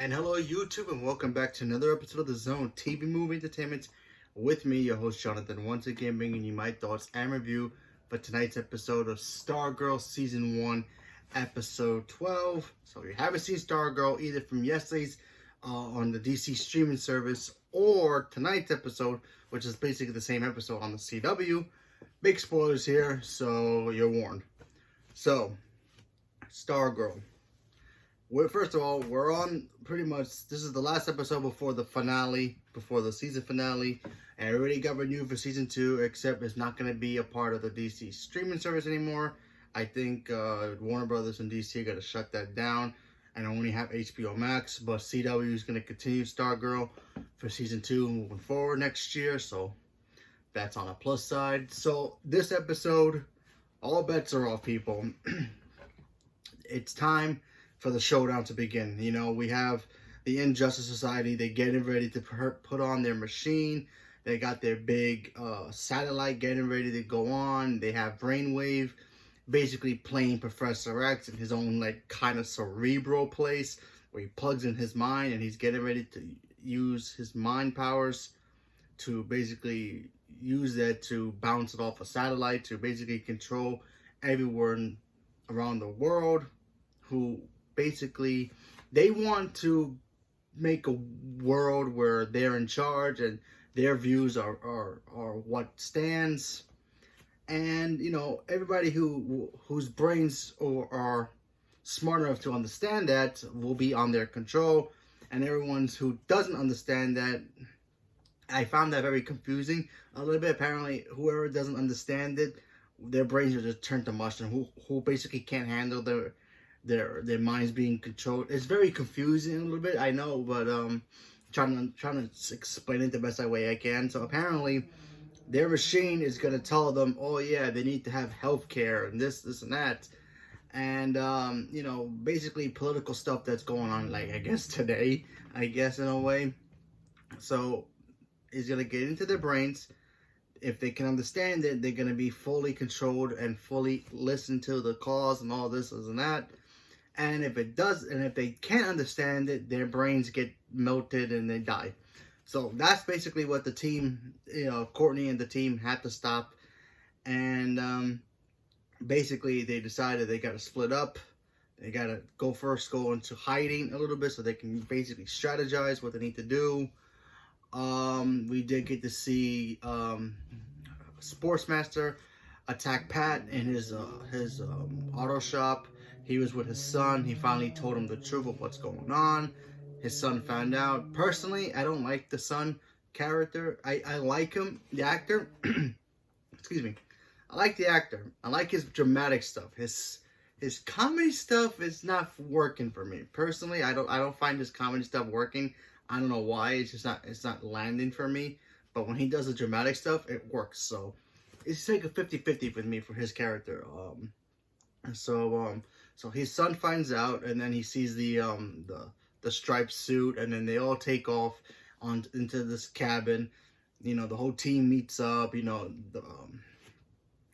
And hello, YouTube, and welcome back to another episode of The Zone TV Movie Entertainment with me, your host Jonathan, once again bringing you my thoughts and review for tonight's episode of Stargirl Season 1, Episode 12. So, if you haven't seen Stargirl either from yesterday's on the DC streaming service or tonight's episode, which is basically the same episode on the CW, big spoilers here, so you're warned. So, Stargirl. First of all, we're on pretty much, this is the last episode before the finale, before the season finale, and it already got renewed for season 2, except it's not going to be a part of the DC streaming service anymore. I think Warner Brothers and DC are going to shut that down and only have HBO Max, but CW is going to continue Stargirl for season 2 moving forward next year, so that's on a plus side. So this episode, all bets are off, people. It's time for the showdown to begin. You know, we have the Injustice Society. They're getting ready to put on their machine. They got their big satellite getting ready to go on. They have Brainwave basically playing Professor X in his own, like, kind of cerebral place where he plugs in his mind and he's getting ready to use his mind powers to basically use that to bounce it off a satellite to basically control everyone around the world who basically, they want to make a world where they're in charge and their views are what stands. And, you know, everybody whose brains are smart enough to understand that will be on their control. And everyone who doesn't understand that, I found that very confusing a little bit. Apparently, whoever doesn't understand it, their brains are just turned to mush, and who basically can't handle their minds being controlled. It's very confusing a little bit, I know, but trying to explain it the best way I can. So apparently their machine is going to tell them, oh yeah, they need to have health care and this and that, and you know, basically political stuff that's going on, like, I guess today, I guess, in a way. So it's going to get into their brains. If they can understand it, they're going to be fully controlled and fully listen to the cause and all this and that. And if it does, and if they can't understand it, their brains get melted and they die. So that's basically what the team, you know, Courtney and the team had to stop. And basically they decided they got to split up. They got to go into hiding a little bit so they can basically strategize what they need to do. We did get to see Sportsmaster attack Pat in his auto shop. He was with his son. He finally told him the truth of what's going on. His son found out. Personally, I don't like the son character. I like him, the actor. Excuse me. I like the actor. I like his dramatic stuff. His comedy stuff is not working for me. Personally, I don't find his comedy stuff working. I don't know why. It's not landing for me. But when he does the dramatic stuff, it works. So it's like a 50-50 with me for his character. So his son finds out, and then he sees the striped suit, and then they all take off into this cabin. You know, the whole team meets up. You know,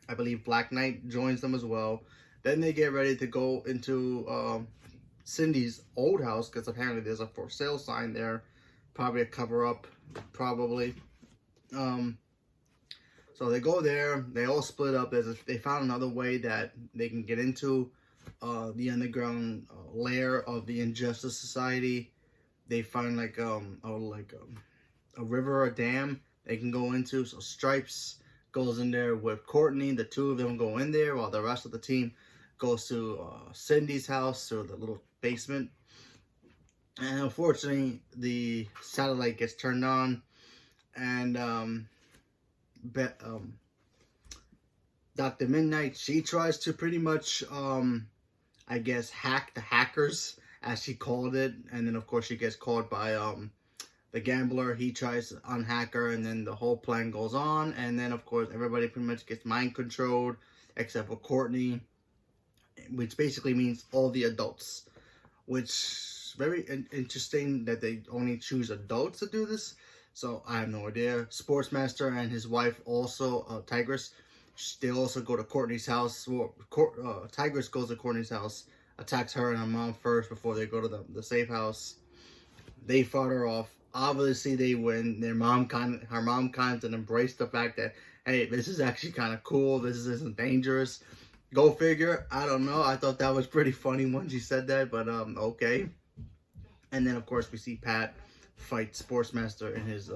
I believe Black Knight joins them as well. Then they get ready to go into Cindy's old house, because apparently there's a for sale sign there. Probably a cover up, probably. So they go there. They all split up. They found another way that they can get into the underground lair of the Injustice Society. They find like a river, a dam they can go into. So Stripes goes in there with Courtney. The two of them go in there while the rest of the team goes to Cindy's house, or the little basement. And unfortunately, the satellite gets turned on, and Dr. Midnight, she tries to pretty much, I guess, hack the hackers, as she called it. And then, of course, she gets caught by the Gambler. He tries to unhack her, and then the whole plan goes on. And then, of course, everybody pretty much gets mind controlled, except for Courtney, which basically means all the adults. Which, very interesting that they only choose adults to do this. So, I have no idea. Sportsmaster and his wife also, Tigress, they also go to Courtney's house. Well, Tigress goes to Courtney's house, attacks her and her mom first before they go to the safe house. They fought her off. Obviously, they win. Her mom kind of embraced the fact that, hey, this is actually kind of cool. This isn't dangerous. Go figure. I don't know. I thought that was pretty funny when she said that, but okay. And then of course we see Pat fight Sportsmaster in his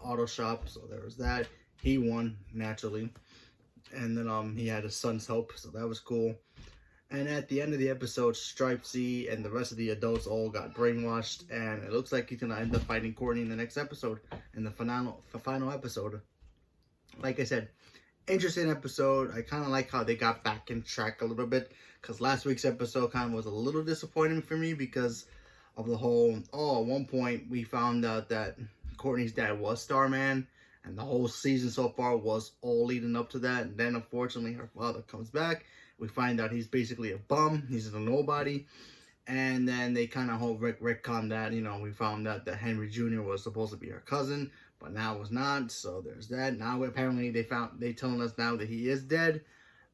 auto shop. So there was that. He won naturally, and then he had his son's help, so that was cool. And at the end of the episode, Stripesy and the rest of the adults all got brainwashed, and it looks like he's gonna end up fighting Courtney in the next episode, in the final episode. Like I said, interesting episode. I kind of like how they got back in track a little bit, because last week's episode kind of was a little disappointing for me because of the whole. Oh, at one point we found out that Courtney's dad was Starman, and the whole season so far was all leading up to that. And then unfortunately, her father comes back. We find out he's basically a bum. He's a nobody. And then they kind of whole retcon that. We found out that Henry Jr. was supposed to be her cousin, but now was not. So there's that. Now apparently they telling us now that he is dead.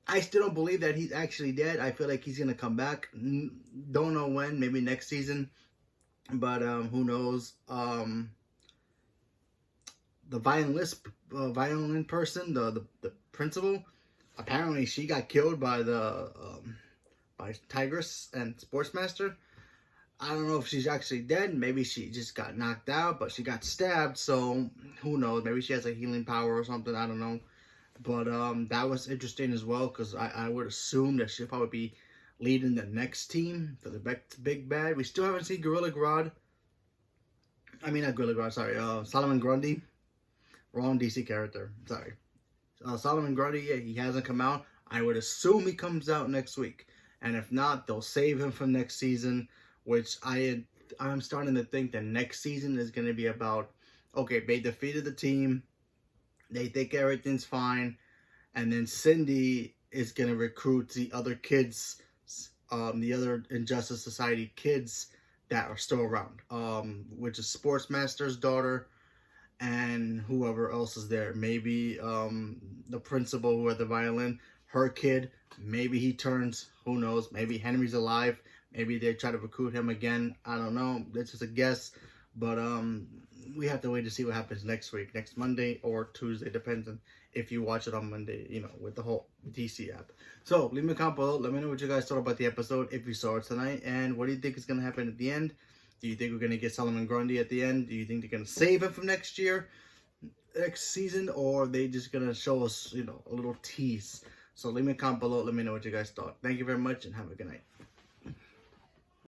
I still don't believe that he's actually dead. I feel like he's gonna come back. Don't know when. Maybe next season. But who knows? The violin person, the principal. Apparently, she got killed by by Tigress and Sportsmaster. I don't know if she's actually dead. Maybe she just got knocked out, but she got stabbed. So who knows? Maybe she has a healing power or something. I don't know. But that was interesting as well, because I would assume that she'll probably be leading the next team for the big bad. We still haven't seen Gorilla Grodd. I mean, not Gorilla Grodd. Sorry, Solomon Grundy. Wrong DC character. Sorry. Solomon Grundy, yeah, he hasn't come out. I would assume he comes out next week. And if not, they'll save him for next season, which I'm starting to think that next season is going to be about, okay, they defeated the team. They think everything's fine. And then Cindy is going to recruit the other kids, the other Injustice Society kids that are still around, which is Sportsmaster's daughter, and whoever else is there. Maybe the principal who had the violin, her kid. Maybe he turns. Who knows? Maybe Henry's alive. Maybe they try to recruit him again. I don't know. That's just a guess. But we have to wait to see what happens next week, next Monday or Tuesday, depends on if you watch it on Monday, with the whole DC app. So leave me a comment below. Let me know what you guys thought about the episode, if you saw it tonight, and what do you think is going to happen at the end? Do you think we're going to get Solomon Grundy at the end? Do you think they're going to save him from next season, or are they just going to show us, a little tease? So leave me a comment below. Let me know what you guys thought. Thank you very much, and have a good night.